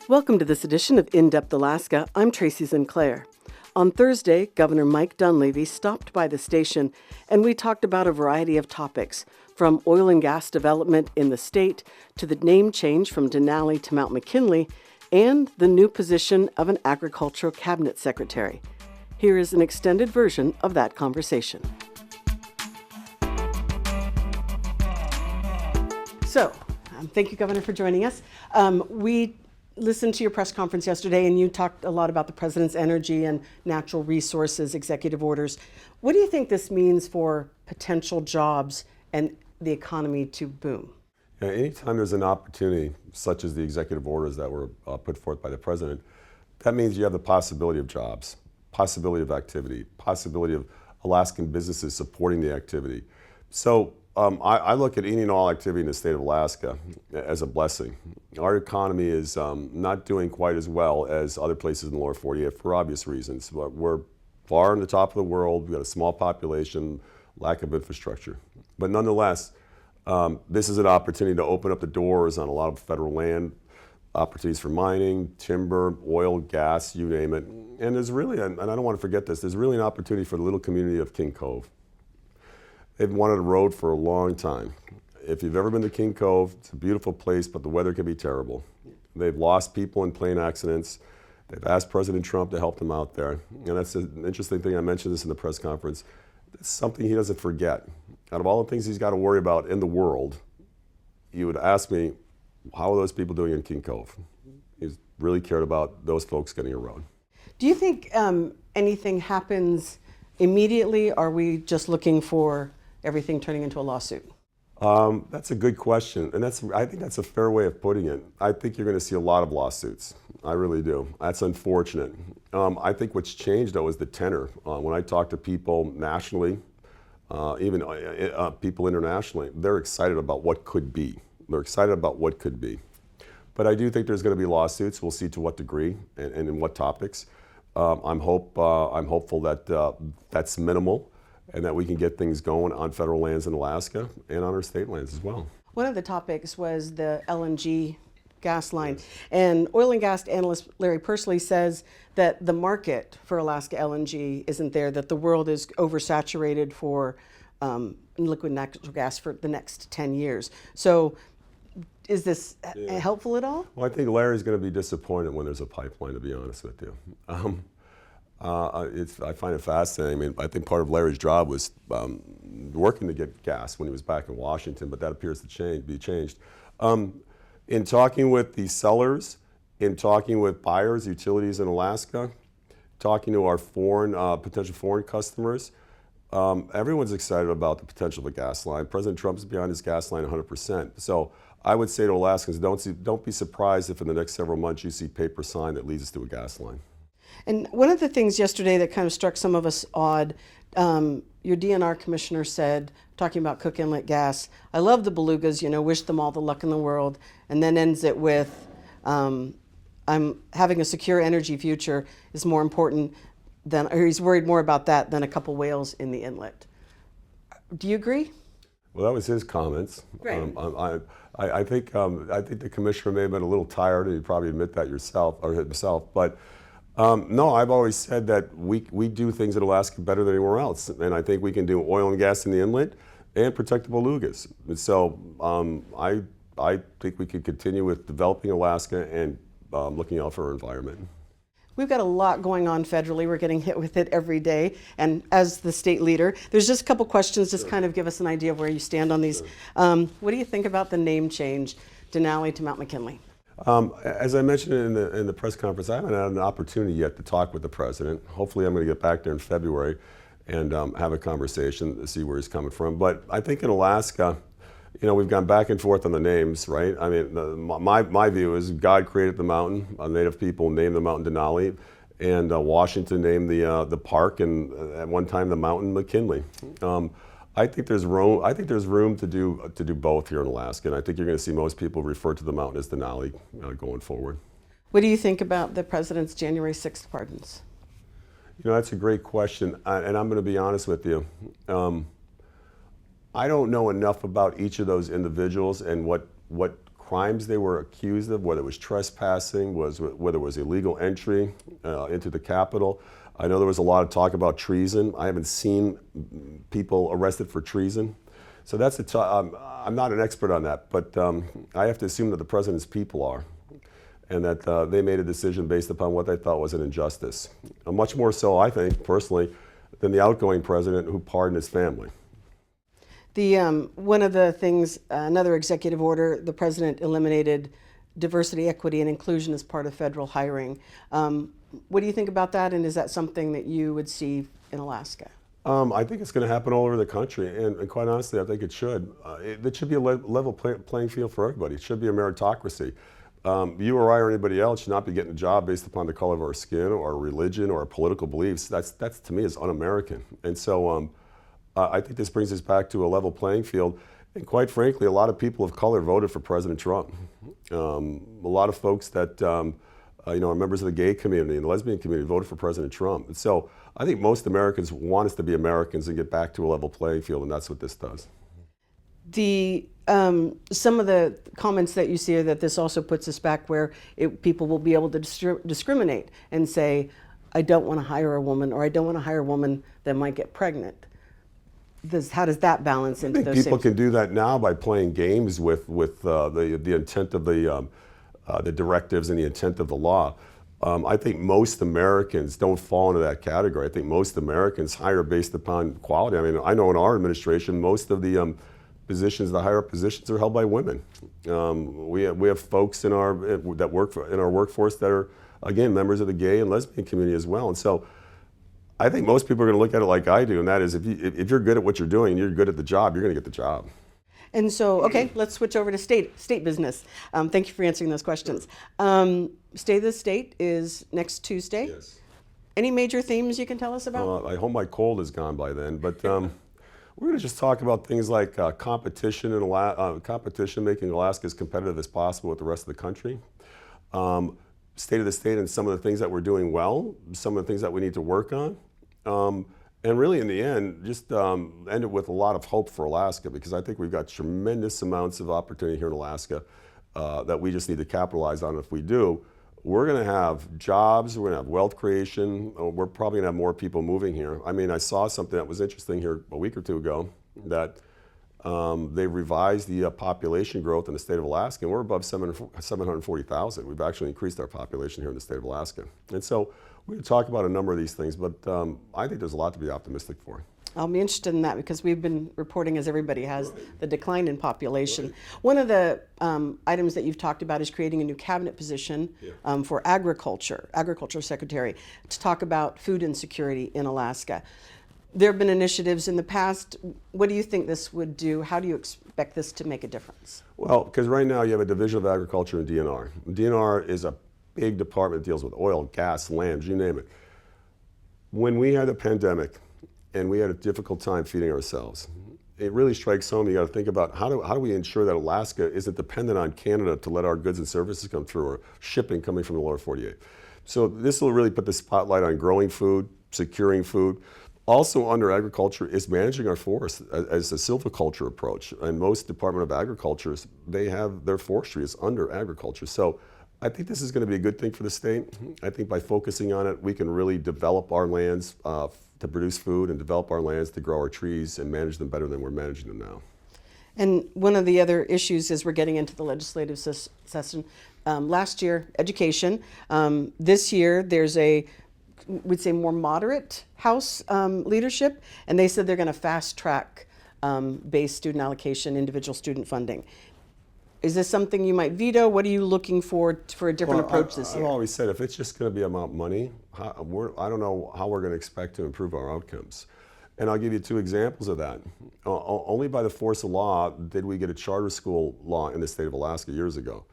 Welcome to this edition of In-Depth Alaska. I'm Tracy Sinclair. On Thursday, Governor Mike Dunleavy stopped by the station and we talked about a variety of topics, from oil and gas development in the state to the name change from Denali to Mount McKinley and the new position of an agricultural cabinet secretary. Here is an extended version of that conversation. So, thank you, Governor, for joining us. We listened to your press conference yesterday, and you talked a lot about the president's energy and natural resources executive orders. What do you think this means for potential jobs and the economy to boom? Yeah, anytime there's an opportunity, such as the executive orders that were put forth by the president, that means you have the possibility of jobs, possibility of activity, possibility of Alaskan businesses supporting the activity. So I look at any and all activity in the state of Alaska as a blessing. Our economy is not doing quite as well as other places in the lower 48 for obvious reasons. We're far on the top of the world, we've got a small population, lack of infrastructure. But nonetheless, this is an opportunity to open up the doors on a lot of federal land, opportunities for mining, timber, oil, gas, you name it. And there's really, and I don't want to forget this, there's really an opportunity for the little community of King Cove. They've wanted a road for a long time. If you've ever been to King Cove, it's a beautiful place, but the weather can be terrible. They've lost people in plane accidents. They've asked President Trump to help them out there. And that's an interesting thing. I mentioned this in the press conference. It's something he doesn't forget. Out of all the things he's got to worry about in the world, you would ask me, how are those people doing in King Cove? He's really cared about those folks getting a road. Do you think anything happens immediately? Or are we just looking for everything turning into a lawsuit? That's a good question, and I think that's a fair way of putting it. I think you're going to see a lot of lawsuits. I really do. That's unfortunate. I think what's changed, though, is the tenor. When I talk to people nationally, even people internationally, they're excited about what could be. They're excited about what could be. But I do think there's going to be lawsuits. We'll see to what degree and in what topics. I'm hopeful that that's minimal, and that we can get things going on federal lands in Alaska and on our state lands as well. One of the topics was the LNG gas line. And oil and gas analyst Larry Persley says that the market for Alaska LNG isn't there, that the world is oversaturated for liquid natural gas for the next 10 years. So is this helpful at all? Well, I think Larry's going to be disappointed when there's a pipeline, to be honest with you. I find it fascinating. I mean, I think part of Larry's job was working to get gas when he was back in Washington, but that appears to be changed. In talking with the sellers, in talking with buyers, utilities in Alaska, talking to our potential foreign customers, everyone's excited about the potential of a gas line. President Trump's behind his gas line 100%. So I would say to Alaskans, don't be surprised if in the next several months you see paper sign that leads us to a gas line. And one of the things yesterday that kind of struck some of us odd, your DNR commissioner said, talking about Cook Inlet gas, I love the belugas, wish them all the luck in the world, and then ends it with, I'm having a secure energy future is more important than, or he's worried more about that than a couple whales in the inlet. Do you agree? Well, that was his comments. Right. I think the commissioner may have been a little tired, and he'd probably admit that himself. But no, I've always said that we do things in Alaska better than anywhere else, and I think we can do oil and gas in the inlet and protect the belugas. And so I think we could continue with developing Alaska and looking out for our environment. We've got a lot going on federally. We're getting hit with it every day. And as the state leader, there's just a couple questions, just kind of give us an idea of where you stand on these. What do you think about the name change, Denali to Mount McKinley? As I mentioned in the press conference, I haven't had an opportunity yet to talk with the president. Hopefully I'm going to get back there in February and have a conversation to see where he's coming from. But I think in Alaska, we've gone back and forth on the names, right? I mean, my view is God created the mountain. Native people named the mountain Denali, and Washington named the park, and at one time the mountain McKinley. I think there's room to do both here in Alaska, and I think you're going to see most people refer to the mountain as Denali going forward. What do you think about the president's January 6th pardons? That's a great question, and I'm going to be honest with you. I don't know enough about each of those individuals and what crimes they were accused of, whether it was trespassing, whether it was illegal entry into the Capitol. I know there was a lot of talk about treason. I haven't seen people arrested for treason. So that's I'm not an expert on that, but I have to assume that the president's people are, and that they made a decision based upon what they thought was an injustice. Much more so, I think, personally, than the outgoing president who pardoned his family. One of the things, another executive order, the president eliminated diversity, equity, and inclusion as part of federal hiring. What do you think about that, and is that something that you would see in Alaska? I think it's going to happen all over the country, and quite honestly, I think it should. It should be a level playing field for everybody. It should be a meritocracy. You or I or anybody else should not be getting a job based upon the color of our skin or our religion or our political beliefs. That's to me is un-American. And so I think this brings us back to a level playing field. And quite frankly, a lot of people of color voted for President Trump. A lot of folks that are members of the gay community and the lesbian community voted for President Trump. And so I think most Americans want us to be Americans and get back to a level playing field, and that's what this does. Some of the comments that you see are that this also puts us back where people will be able to discriminate and say, I don't want to hire a woman, or I don't want to hire a woman that might get pregnant. How does that balance into those? I think people can do that now by playing games with the intent of the directives and the intent of the law. I think most Americans don't fall into that category. I think most Americans hire based upon quality. I mean, I know in our administration, most of the positions, the higher up positions, are held by women. We have folks that work in our workforce that are, again, members of the gay and lesbian community as well. And so I think most people are going to look at it like I do, and that is if you're good at what you're doing and you're good at the job, you're going to get the job. And so, okay, let's switch over to state business. Thank you for answering those questions. State of the State is next Tuesday. Yes. Any major themes you can tell us about? I hope my cold is gone by then, but we're going to just talk about things like competition making Alaska as competitive as possible with the rest of the country. State of the state and some of the things that we're doing well, some of the things that we need to work on. And really, in the end, just end it with a lot of hope for Alaska, because I think we've got tremendous amounts of opportunity here in Alaska that we just need to capitalize on. If we do, we're going to have jobs, we're going to have wealth creation, we're probably going to have more people moving here. I mean, I saw something that was interesting here a week or two ago, that they revised the population growth in the state of Alaska, and we're above 740,000. We've actually increased our population here in the state of Alaska. And so we're going to talk about a number of these things, but I think there's a lot to be optimistic for. I'll be interested in that, because we've been reporting, as everybody has, the decline in population. Right. One of the items that you've talked about is creating a new cabinet position for agriculture secretary, to talk about food insecurity in Alaska. There have been initiatives in the past. What do you think this would do? How do you expect this to make a difference? Well, because right now you have a Division of Agriculture and DNR. DNR is a big department that deals with oil, gas, land, you name it. When we had a pandemic and we had a difficult time feeding ourselves, it really strikes home. You got to think about how do we ensure that Alaska isn't dependent on Canada to let our goods and services come through, or shipping coming from the lower 48. So this will really put the spotlight on growing food, securing food. Also under agriculture is managing our forests as a silviculture approach. And most Department of Agriculture, they have their forestry is under agriculture. So I think this is going to be a good thing for the state. I think by focusing on it, we can really develop our lands to produce food, and develop our lands to grow our trees and manage them better than we're managing them now. And one of the other issues is we're getting into the legislative session. Last year, education. This year, there's we'd say more moderate House leadership, and they said they're going to fast track base student allocation, individual student funding. Is this something you might veto? What are you looking for a different approach this year? I've always said, if it's just going to be about money, I don't know how we're going to expect to improve our outcomes. And I'll give you two examples of that. Only by the force of law did we get a charter school law in the state of Alaska years ago.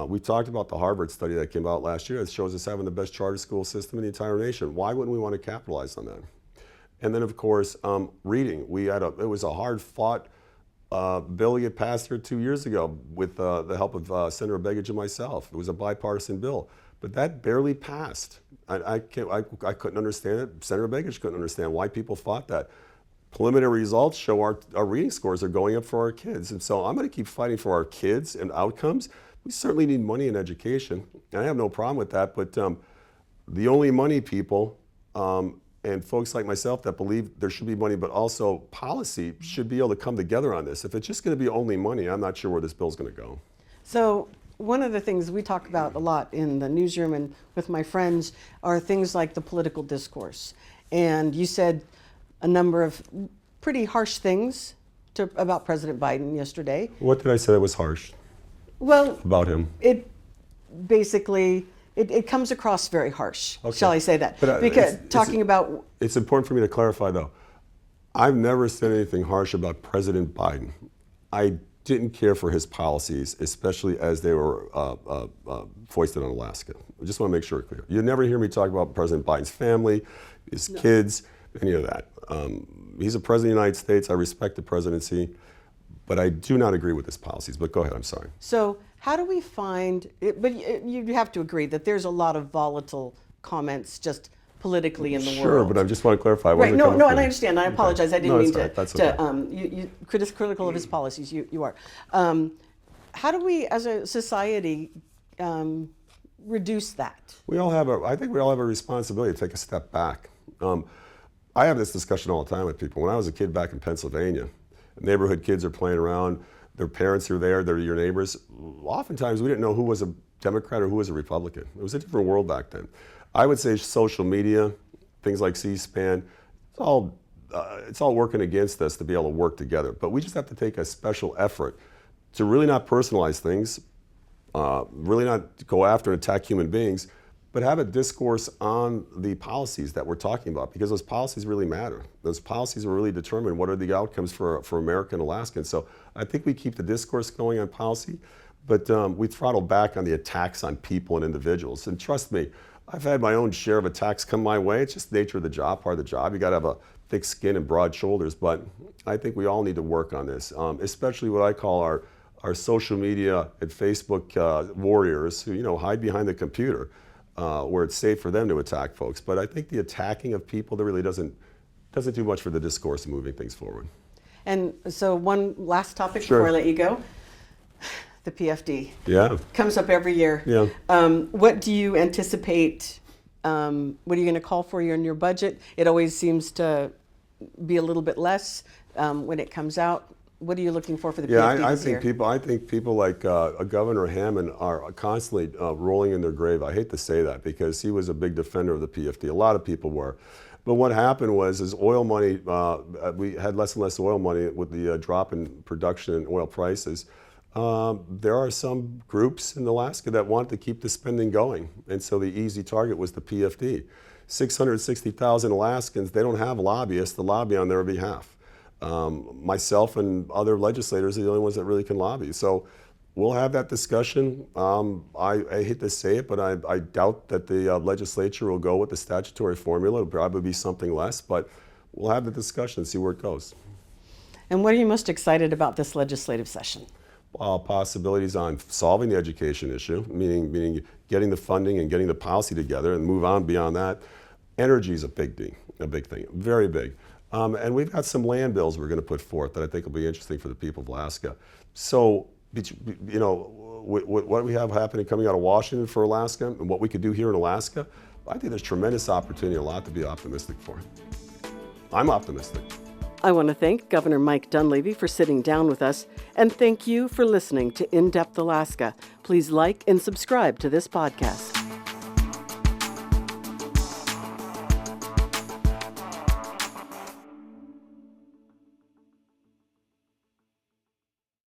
We talked about the Harvard study that came out last year that shows us having the best charter school system in the entire nation. Why wouldn't we want to capitalize on that? And then, of course, reading. It was a hard-fought bill to get passed here 2 years ago with the help of Senator Begich and myself. It was a bipartisan bill, but that barely passed. I couldn't understand it. Senator Begich couldn't understand why people fought that. preliminary results show our reading scores are going up for our kids. And so I'm going to keep fighting for our kids and outcomes. We certainly need money in education. And I have no problem with that. But the only money people and folks like myself that believe there should be money, but also policy should be able to come together on this. If it's just going to be only money, I'm not sure where this bill's going to go. So one of the things we talk about a lot in the newsroom and with my friends are things like the political discourse. And you said a number of pretty harsh things about President Biden yesterday. What did I say that was harsh? Well, about him? It basically, it comes across very harsh, okay. Shall I say that? But, because talking about... It's important for me to clarify, though. I've never said anything harsh about President Biden. I didn't care for his policies, especially as they were foisted on Alaska. I just want to make sure it's clear. You never hear me talk about President Biden's family, his kids, any of that. He's a president of the United States. I respect the presidency, but I do not agree with his policies. But go ahead, I'm sorry. So how do we find, but you have to agree that there's a lot of volatile comments just politically in the world. Sure, but I just want to clarify. Right, no, and I understand. I apologize. I didn't mean to. That's okay. You critical of his policies. You are. How do we, as a society, reduce that? I think we all have a responsibility to take a step back. I have this discussion all the time with people. When I was a kid back in Pennsylvania, neighborhood kids are playing around. Their parents are there. They're your neighbors. Oftentimes, we didn't know who was a Democrat or who was a Republican. It was a different world back then. I would say social media, things like C-SPAN, it's all working against us to be able to work together. But we just have to take a special effort to really not personalize things, really not go after and attack human beings, but have a discourse on the policies that we're talking about, because those policies really matter. Those policies will really determine what are the outcomes for America and Alaskans. So I think we keep the discourse going on policy, but we throttle back on the attacks on people and individuals. And trust me, I've had my own share of attacks come my way. It's just the nature of the job, part of the job. You got to have a thick skin and broad shoulders, but I think we all need to work on this, especially what I call our social media and Facebook warriors who hide behind the computer. Where it's safe for them to attack folks. But I think the attacking of people, that really doesn't do much for the discourse of moving things forward. And so one last topic Sure. before I let you go. The PFD. Yeah. Comes up every year. Yeah. What do you anticipate, what are you going to call for in your budget? It always seems to be a little bit less when it comes out. What are you looking for the PFD this year? I think people like Governor Hammond are constantly rolling in their grave. I hate to say that because he was a big defender of the PFD. A lot of people were. But what happened was oil money, we had less and less oil money with the drop in production and oil prices. There are some groups in Alaska that want to keep the spending going. And so the easy target was the PFD. 660,000 Alaskans, they don't have lobbyists to lobby on their behalf. Myself and other legislators are the only ones that really can lobby. So we'll have that discussion. I hate to say it, but I doubt that the legislature will go with the statutory formula. It'll probably be something less, but we'll have the discussion and see where it goes. And what are you most excited about this legislative session? Possibilities on solving the education issue, meaning getting the funding and getting the policy together and move on beyond that. Energy is a big thing, very big. And we've got some land bills we're going to put forth that I think will be interesting for the people of Alaska. So, what we have happening coming out of Washington for Alaska and what we could do here in Alaska, I think there's tremendous opportunity, a lot to be optimistic for. I'm optimistic. I want to thank Governor Mike Dunleavy for sitting down with us, and thank you for listening to In Depth Alaska. Please like and subscribe to this podcast.